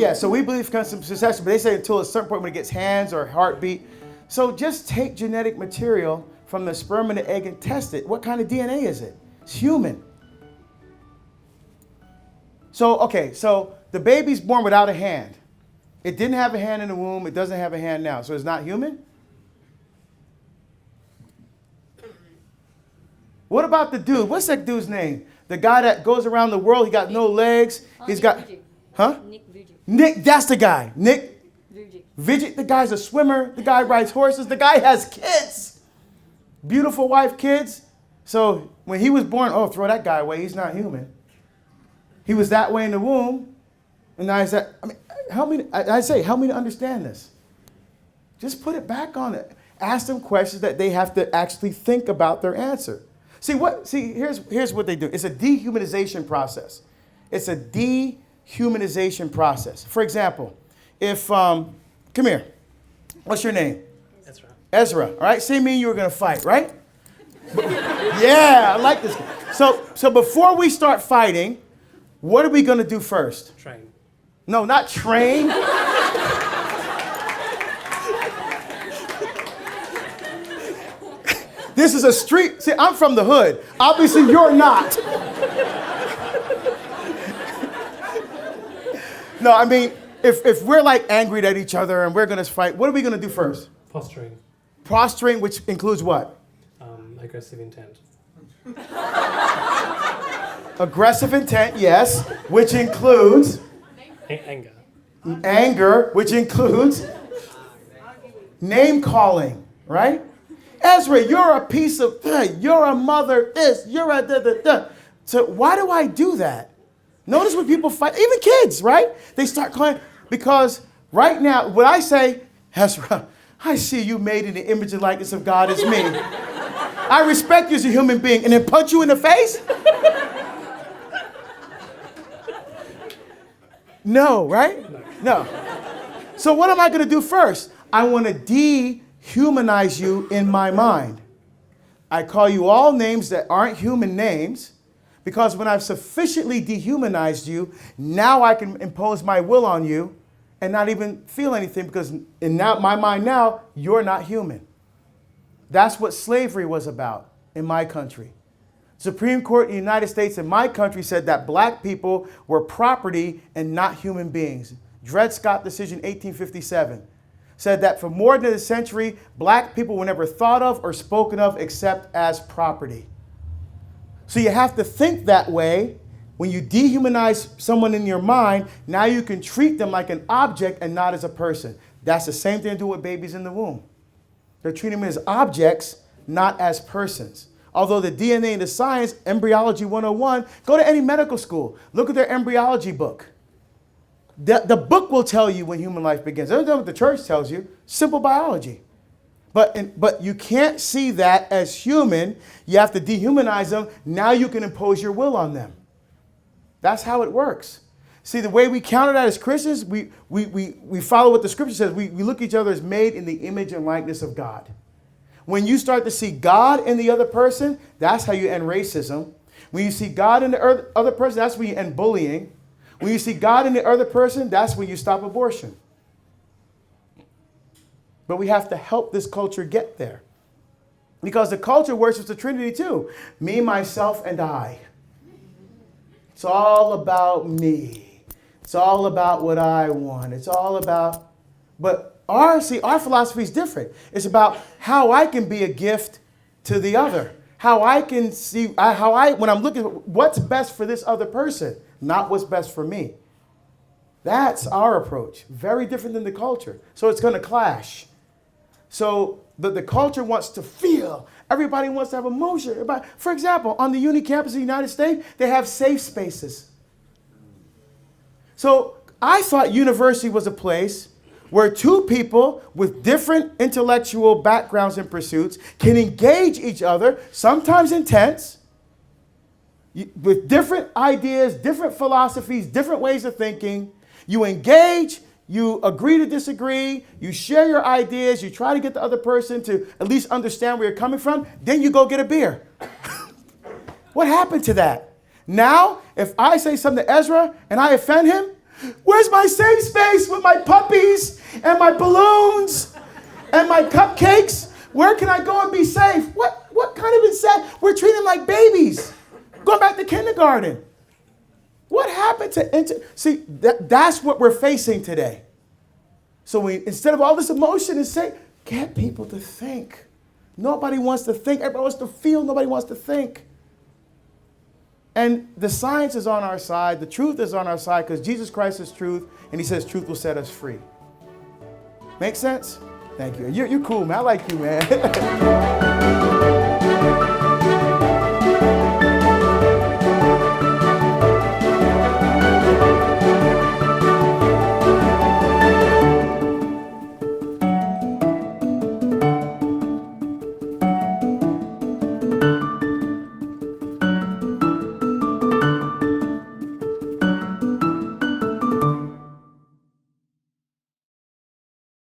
Yeah, so we believe constant succession, but they say until a certain point when it gets hands or heartbeat. So just take genetic material from the sperm and the egg and test it. What kind of DNA is it? It's human. So, okay, so the baby's born without a hand. It didn't have a hand in the womb. It doesn't have a hand now. So it's not human? What about the dude? What's that dude's name? The guy that goes around the world. He got no legs. He's got, huh? Nick Vujicic. Nick, that's the guy. Nick Vujicic. Vujicic, the guy's a swimmer. The guy rides horses. The guy has kids. Beautiful wife, kids. So when he was born, oh, throw that guy away. He's not human. He was that way in the womb. And I said, I mean, help me to understand this. Just put it back on it. Ask them questions that they have to actually think about their answer. Here's what they do. It's a dehumanization process. It's a dehumanization process. For example, if, come here. What's your name? Ezra. Ezra. All right. Say me and you were going to fight, right? Yeah, I like this. So before we start fighting, what are we going to do first? Train. No, not train. This is a street. See, I'm from the hood. Obviously, you're not. No, I mean, if we're like angry at each other and we're going to fight, what are we going to do first? Posturing. Posturing, which includes what? Aggressive intent. Aggressive intent, yes, which includes Anger. anger, which includes name calling, right? Ezra, you're a piece of, you're a mother, this, you're a da. So why do I do that? Notice when people fight, even kids, right? They start calling, because right now, when I say, Ezra, I see you made in the image and likeness of God as me. I respect you as a human being, and then punch you in the face? No, right? No. So what am I going to do first? I want to dehumanize you in my mind. I call you all names that aren't human names, because when I've sufficiently dehumanized you, now I can impose my will on you and not even feel anything, because in my mind now, you're not human. That's what slavery was about in my country. Supreme Court in the United States in my country said that black people were property and not human beings. Dred Scott decision 1857 said that for more than a century, black people were never thought of or spoken of except as property. So you have to think that way. When you dehumanize someone in your mind, now you can treat them like an object and not as a person. That's the same thing to do with babies in the womb. They're treating them as objects, not as persons. Although the DNA and the science, Embryology 101, go to any medical school. Look at their embryology book. The book will tell you when human life begins. That's what the church tells you. Simple biology. But you can't see that as human. You have to dehumanize them. Now you can impose your will on them. That's how it works. See, the way we counter that as Christians, we follow what the scripture says. We look at each other as made in the image and likeness of God. When you start to see God in the other person, that's how you end racism. When you see God in the other person, that's when you end bullying. When you see God in the other person, that's when you stop abortion. But we have to help this culture get there. Because the culture worships the Trinity too. Me, myself, and I. It's all about me. It's all about what I want. It's all about, but our philosophy is different. It's about how I can be a gift to the other. How I can see, when I'm looking at what's best for this other person, not what's best for me. That's our approach. Very different than the culture. So it's going to clash. So the culture wants to feel. Everybody wants to have emotion. For example, on the uni campus of the United States, they have safe spaces. So I thought university was a place where two people with different intellectual backgrounds and pursuits can engage each other, sometimes intense, with different ideas, different philosophies, different ways of thinking. You engage, you agree to disagree, you share your ideas, you try to get the other person to at least understand where you're coming from, then you go get a beer. What happened to that? Now, if I say something to Ezra and I offend him, Where's my safe space with my puppies and my balloons and my cupcakes? Where can I go and be safe? What kind of insanity? We're treating them like babies. Going back to kindergarten. What happened to see? That's what we're facing today. So instead of all this emotion, is say, get people to think. Nobody wants to think. Everybody wants to feel. Nobody wants to think. And the science is on our side. The truth is on our side because Jesus Christ is truth, and he says truth will set us free. Make sense? Thank you. You're cool, man. I like you, man.